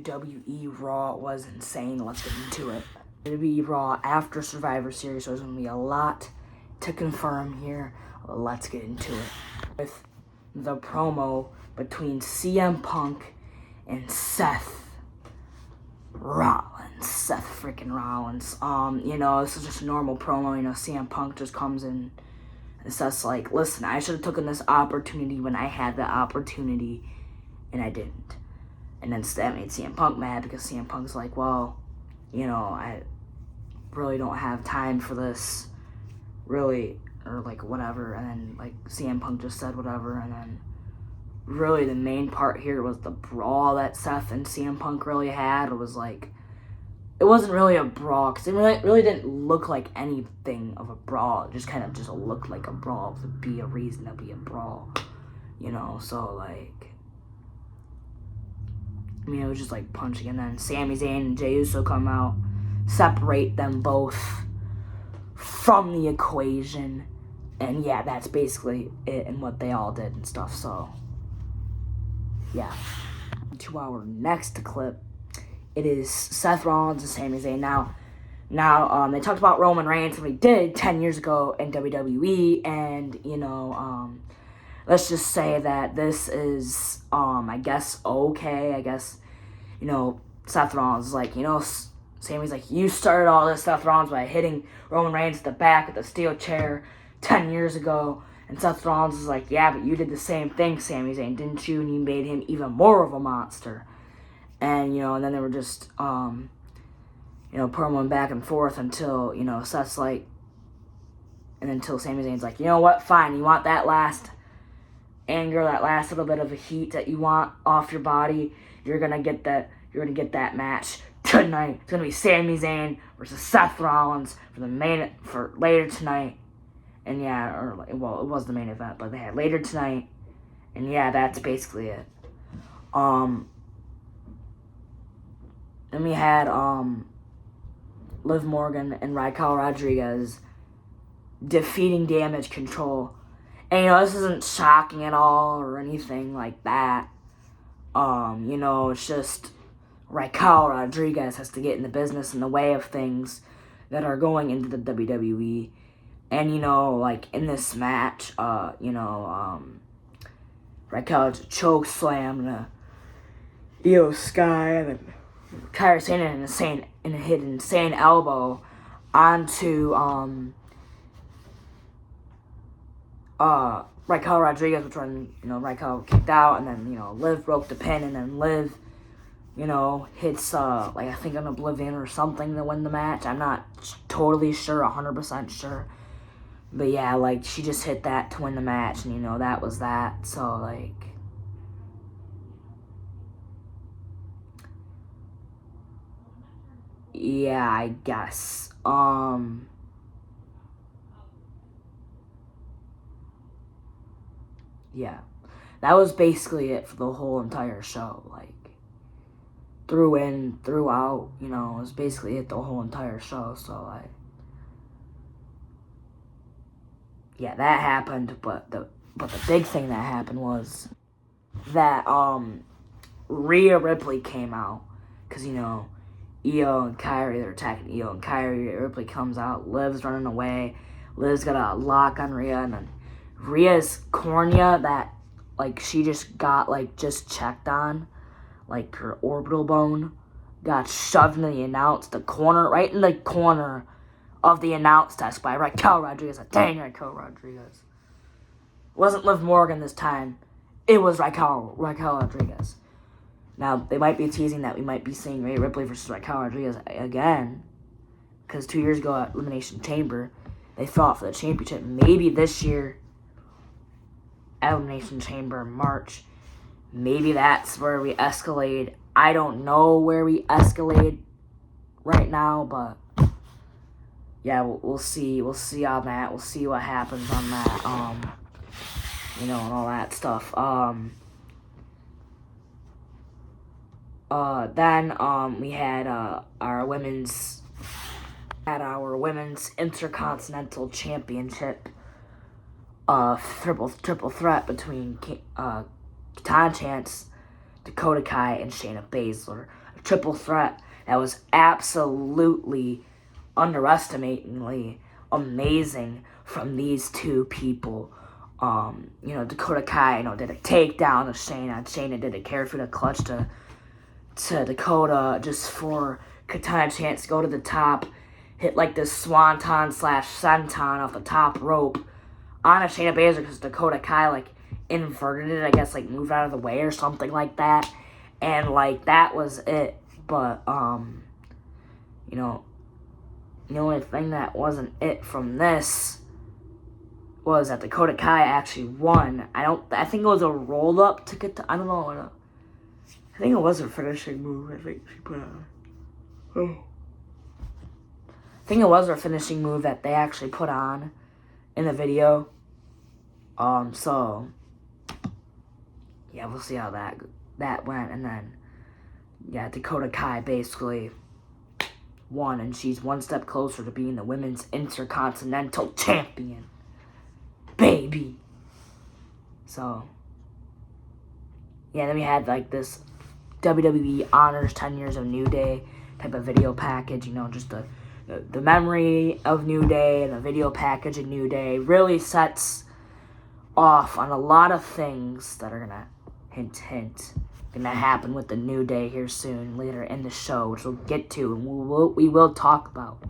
WWE RAW was insane. Let's get into it. WWE RAW after Survivor Series, so there's going to be a lot to confirm here. Let's get into it. With the promo between CM Punk and Seth Rollins. Seth freaking Rollins. This is just a normal promo. CM Punk just comes in and Seth's like, listen, I should have taken this opportunity when I had the opportunity, and I didn't. And then that made CM Punk mad because CM Punk's like, well, I really don't have time for this, really, or like whatever. And then like CM Punk just said whatever. And then really the main part here was the brawl that Seth and CM Punk really had. It was like, it wasn't really a brawl because it really didn't look like anything of a brawl. It just kind of just looked like a brawl to be a reason to be a brawl, So like, it was just like punching, and then Sami Zayn and Jey Uso come out, separate them both from the equation, and yeah, that's basically it and what they all did and stuff. So yeah, to our next clip, it is Seth Rollins and Sami Zayn. Now, they talked about Roman Reigns and what he did 10 years ago in WWE, and let's just say that this is, I guess, okay. I guess, Seth Rollins is like, Sami's like, you started all this, Seth Rollins, by hitting Roman Reigns in the back with a steel chair 10 years ago. And Seth Rollins is like, yeah, but you did the same thing, Sami Zayn, didn't you? And you made him even more of a monster. And, and then they were just, promoing back and forth until, Seth's like, and until Sami Zayn's like, you know what, fine, you want that last anger, that last little bit of a heat that you want off your body, you're gonna get that match tonight. It's gonna be Sami Zayn versus Seth Rollins for later tonight. And yeah, it was the main event, but they had later tonight. And yeah, that's basically it. Then we had Liv Morgan and Raquel Rodriguez defeating Damage Control. And this isn't shocking at all or anything like that. It's just Raquel Rodriguez has to get in the business in the way of things that are going into the WWE. And, like in this match, Raquel has a choke slam and a Io Sky, and then Kairi Sane hit an insane elbow onto Raquel Rodriguez, which when Raquel kicked out, and then Liv broke the pin, and then Liv hits I think an Oblivion or something to win the match. I'm not totally sure, 100% sure, but yeah, like she just hit that to win the match, and that was that. So like, yeah, I guess. Yeah. That was basically it for the whole entire show. Like, through in, throughout, it was basically it the whole entire show. So, like, yeah, that happened, but the big thing that happened was that Rhea Ripley came out, because Io and Kairi, they're attacking Io and Kairi. Rhea Ripley comes out, Liv's running away, Liv's got a lock on Rhea, and then Rhea's cornea that she just got just checked on, her orbital bone, got shoved into right in the corner of the announce desk by Raquel Rodriguez. Dang, Raquel Rodriguez. It wasn't Liv Morgan this time. It was Raquel Rodriguez. Now, they might be teasing that we might be seeing Rhea Ripley versus Raquel Rodriguez again, because 2 years ago at Elimination Chamber, they fought for the championship. Maybe this year, Elimination Chamber in March, maybe that's where we escalate. I don't know where we escalate right now, but yeah, we'll see. We'll see on that. We'll see what happens on that. And all that stuff. Then we had our women's Intercontinental Championship triple threat between Katana Chance, Dakota Kai, and Shayna Baszler. a triple threat that was absolutely underestimatingly amazing from these two people. Dakota Kai, did a takedown to Shayna. Shayna did a careful clutch to Dakota just for Katana Chance to go to the top, hit like this swanton / senton off the top rope on a Shayna Baszler because Dakota Kai like inverted it, I guess, like moved out of the way or something like that, and like that was it. But the only thing that wasn't it from this was that Dakota Kai actually won. I think it was a roll up to get to, I don't know. I think it was a finishing move. I think she put on. I think it was her finishing move that they actually put on in the video. So yeah, we'll see how that went, and then Dakota Kai basically won, and she's one step closer to being the Women's Intercontinental Champion, baby. So then we had like this WWE honors 10 years of New Day type of video package, just the memory of New Day and the video package of New Day really sets off on a lot of things that are gonna hint gonna happen with the New Day here soon later in the show, which we'll get to and we will talk about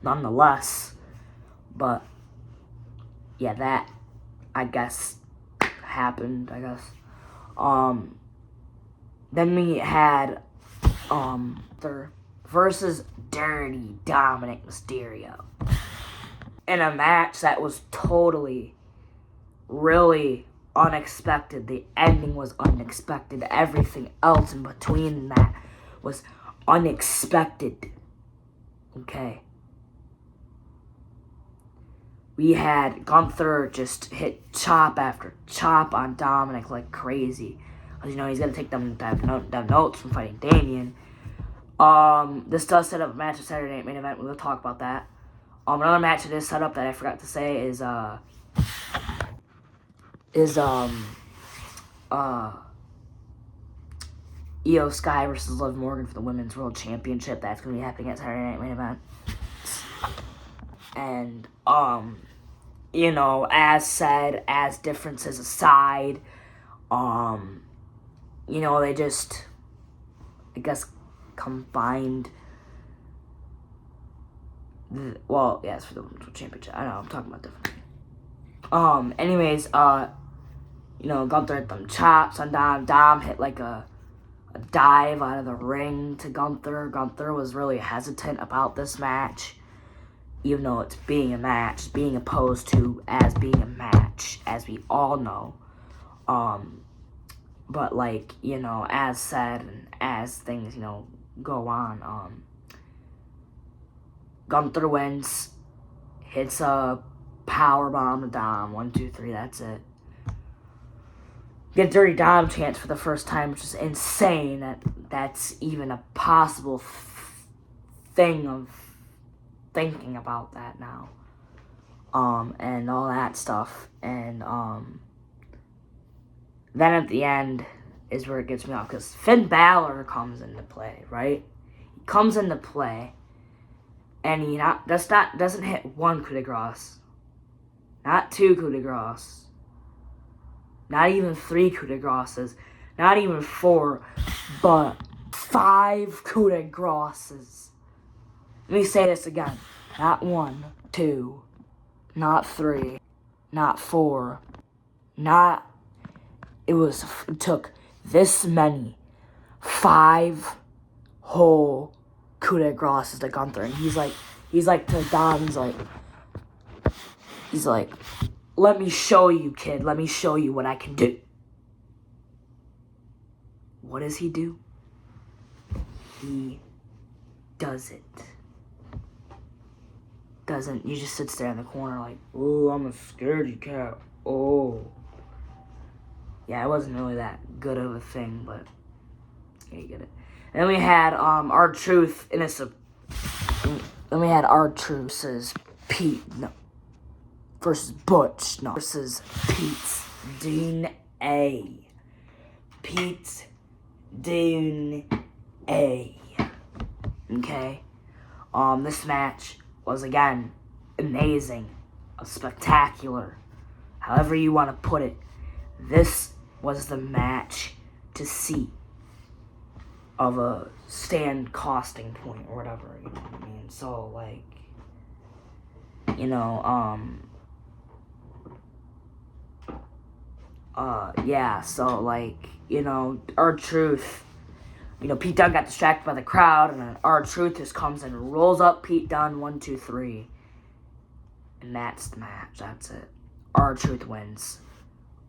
nonetheless. But yeah, that I guess happened, then we had versus Dirty Dominic Mysterio in a match that was totally, really unexpected. The ending was unexpected. Everything else in between that was unexpected. Okay. We had Gunther just hit chop after chop on Dominic like crazy. Because, he's going to take them notes from fighting Damian. This does set up a match of Saturday Night Main Event. We'll talk about that. Another match that is set up that I forgot to say is Io Sky versus Liv Morgan for the Women's World Championship. That's going to be happening at Saturday Night Main Event. And, as said, as differences aside, they just, I guess, combined. It's for the Women's World Championship. I know, I'm talking about different things. Anyways, Gunther hit them chops on Dom. Dom hit like a dive out of the ring to Gunther. Gunther was really hesitant about this match, even though it's being a match, being opposed to as being a match, as we all know. But as said and as things, go on, Gunther wins, hits a power bomb to Dom. 1, 2, 3, that's it. Get Dirty Dom chance for the first time, which is insane that's even a possible thing of thinking about that now. And all that stuff. And then at the end is where it gets me off, because Finn Balor comes into play, right? He comes into play, and he doesn't hit one coup de grace, not 2 coup de grace, not even 3 coup de graces, not even 4, but 5 coup de graces. Let me say this again. Not 1, 2, not 3, not 4, it took this many 5 whole coup de graces to Gunther, and he's like to Dom, he's like, let me show you, kid, let me show you what I can do. What does he do? He does it. He just sits there in the corner like, oh, I'm a scaredy cat. Oh. Yeah, it wasn't really that good of a thing, but yeah, you get it. And then we had R-Truth versus versus Butch, versus Pete Dunne. Pete Dunne. WA. Okay? This match was, again, amazing, spectacular, however you want to put it. This was the match to see of a stand costing point or whatever, you know what I mean? So, like, you know, yeah, so, like, you know, R-Truth, you know, Pete Dunne got distracted by the crowd, and then R-Truth just comes and rolls up Pete Dunne, 1, 2, 3. And that's the match. That's it. R-Truth wins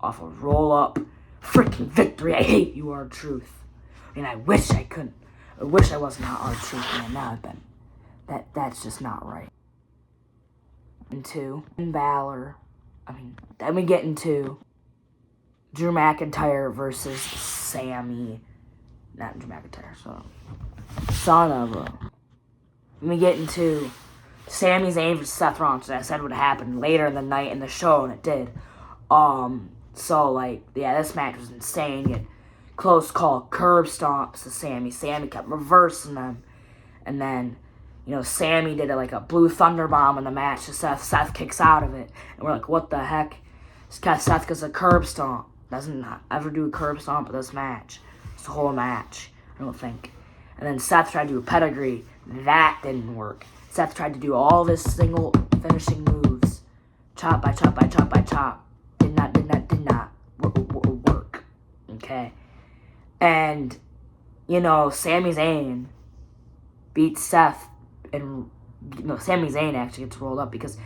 off a roll-up freaking victory. I hate you, R-Truth. I mean, I wish I couldn't. I wish I was not R-Truth, man. Now I've been. That's just not right. Into Balor. I mean, then we get into Drew McIntyre versus Sammy. Not Drew McIntyre, so. Son of a. Then we get into Sami Zayn versus Seth Rollins. I said would happen later in the night in the show, and it did. So, like, yeah, this match was insane. You had close call curb stomps to Sammy. Sammy kept reversing them. And then, you know, Sammy did like a blue thunder bomb in the match to Seth. Seth kicks out of it. And we're like, what the heck? Seth gets a curb stomp. Doesn't ever do a curb stomp in this match. It's the whole match, I don't think. And then Seth tried to do a pedigree. That didn't work. Seth tried to do all this single finishing moves. Chop by chop by chop by chop. Did not work. Okay? And, you know, Sami Zayn beats Seth. And, you know, Sami Zayn actually gets rolled up because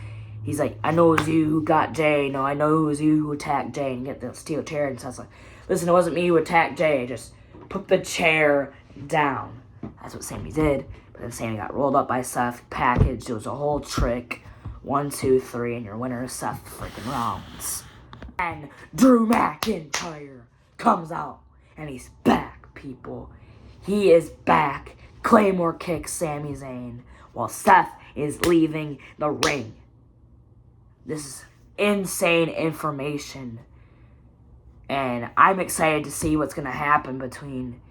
he's like, I know it was you who got Jay. No, I know it was you who attacked Jay. And get the steel chair. And Seth's like, listen, it wasn't me who attacked Jay. Just put the chair down. That's what Sammy did. But then Sammy got rolled up by Seth, packaged. It was a whole trick. 1, 2, 3, and your winner is Seth freaking Rollins. And Drew McIntyre comes out. And he's back, people. He is back. Claymore kicks Sami Zayn while Seth is leaving the ring. This is insane information. And I'm excited to see what's going to happen between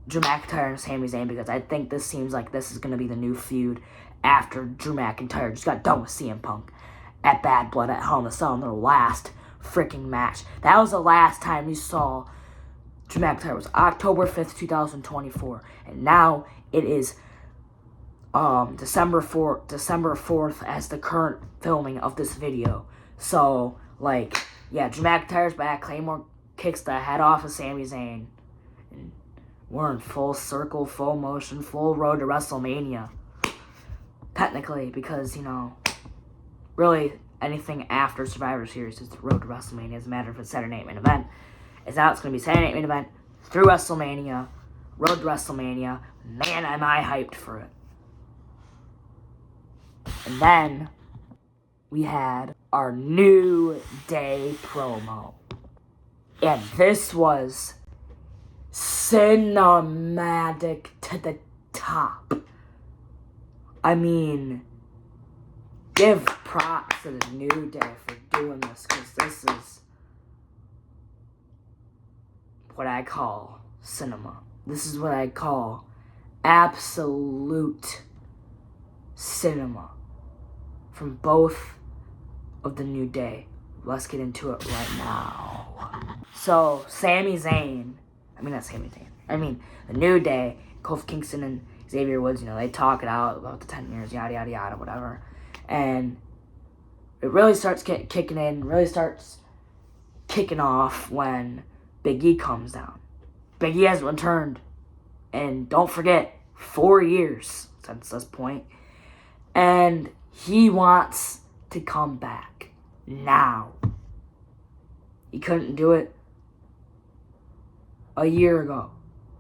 Drew McIntyre and Sami Zayn, because I think this seems like this is going to be the new feud after Drew McIntyre just got done with CM Punk at Bad Blood at Hell in a Cell in their last freaking match. That was the last time you saw Drew McIntyre. It was October 5th, 2024. And now it is December 4th as the current filming of this video. So, like, yeah, Drew McIntyre's back. Claymore kicks the head off of Sami Zayn. And we're in full circle, full motion, full road to WrestleMania. Technically, because, you know, really anything after Survivor Series is the road to WrestleMania. As a matter of it's Saturday Night Main Event. It's now it's going to be Saturday Night Main Event through WrestleMania, road to WrestleMania. Man, am I hyped for it. And then we had our New Day promo. And this was cinematic to the top. I mean, give props to the New Day for doing this, because this is what I call cinema. This is what I call absolute cinema from both of the New Day. Let's get into it right now. So, the New Day, Kofi Kingston and Xavier Woods, you know, they talk it out about the 10 years, yada, yada, yada, whatever. And it really starts kicking off when Big E comes down. Big E has returned. And don't forget, 4 years since this point. And he wants to come back now. He couldn't do it a year ago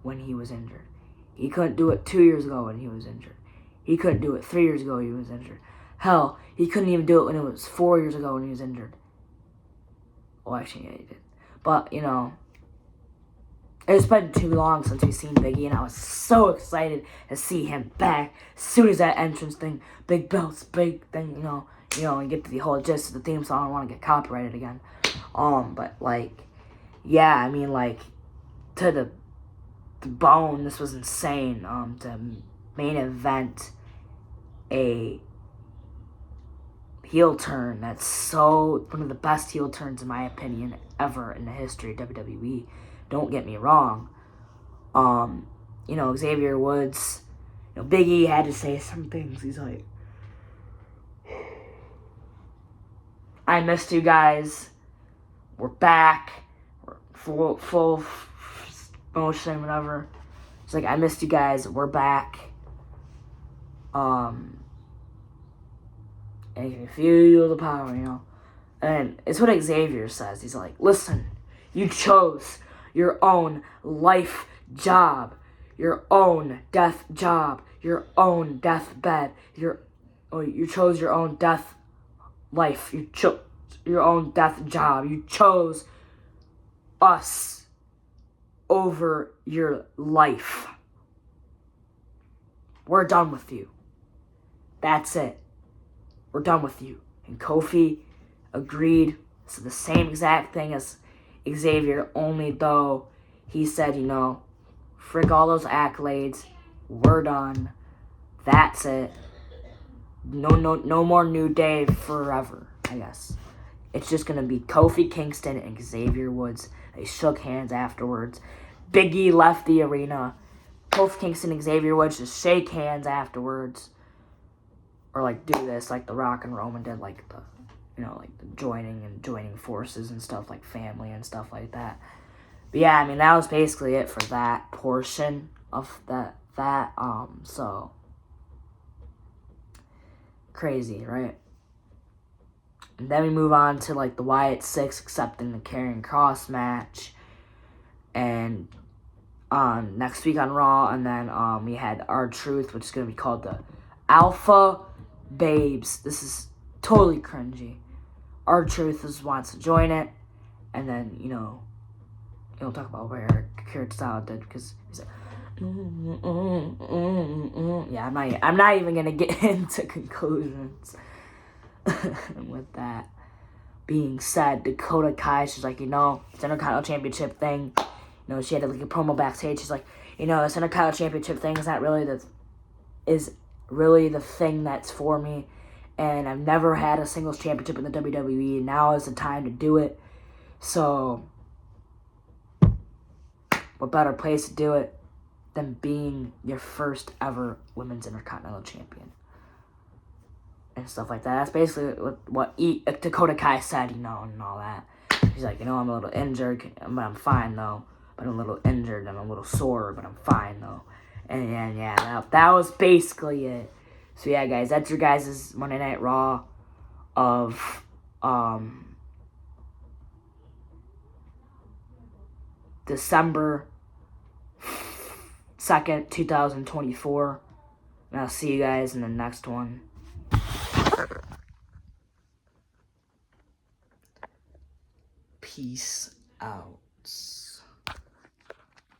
when he was injured. He couldn't do it 2 years ago when he was injured. He couldn't do it 3 years ago when he was injured. Hell, he couldn't even do it when it was 4 years ago when he was injured. Well, actually, yeah, he did. But, you know, it's been too long since we've seen Big E, and I was so excited to see him back. As soon as that entrance thing, big belts, big thing, you know, and get to the whole gist of the theme song. I don't want to get copyrighted again. But, like, yeah, I mean, like, to the the bone. This was insane. To main event a heel turn that's so one of the best heel turns in my opinion ever in the history of WWE. Don't get me wrong. Xavier Woods, Big E had to say some things. He's like, I missed you guys. We're back. We're full motion, whatever. It's like, I missed you guys. We're back. And you can feel the power, And it's what Xavier says. He's like, listen, you chose your own life job, your own death job, your own death bed, you chose your own death life, you chose your own death job, you chose us over your life. We're done with you. That's it. We're done with you. And Kofi agreed. It's the same exact thing as Xavier, only though he said, frick all those accolades. We're done. That's it. No more New Day forever, I guess. It's just going to be Kofi Kingston and Xavier Woods. They shook hands afterwards. Big E left the arena. Kofi Kingston and Xavier Woods just shake hands afterwards. Or, do this like The Rock and Roman did, the joining forces and stuff, like family and stuff like that. But yeah, that was basically it for that portion of that, so crazy, right? And then we move on to, the Wyatt Six accepting the Karrion Kross match. And next week on Raw, and then we had R-Truth, which is going to be called the Alpha Babes. This is totally cringy. R-Truth wants to join it, and then, he'll talk about where Kurt Style did, because he's like, yeah, I'm not even going to get into conclusions. With that being said, Dakota Kai, she's like, it's Intercontinental Championship thing. She had a promo backstage. She's like, this Intercontinental Championship thing is not really the thing that's for me. And I've never had a singles championship in the WWE. Now is the time to do it. So, what better place to do it than being your first ever Women's Intercontinental Champion? And stuff like that. That's basically what Dakota Kai said, and all that. She's like, I'm a little injured, but I'm fine, though. But I'm a little injured, I'm a little sore, but I'm fine, though. And yeah, that was basically it. So yeah, guys, that's your guys' Monday Night Raw of December 2nd, 2024. And I'll see you guys in the next one. Peace out.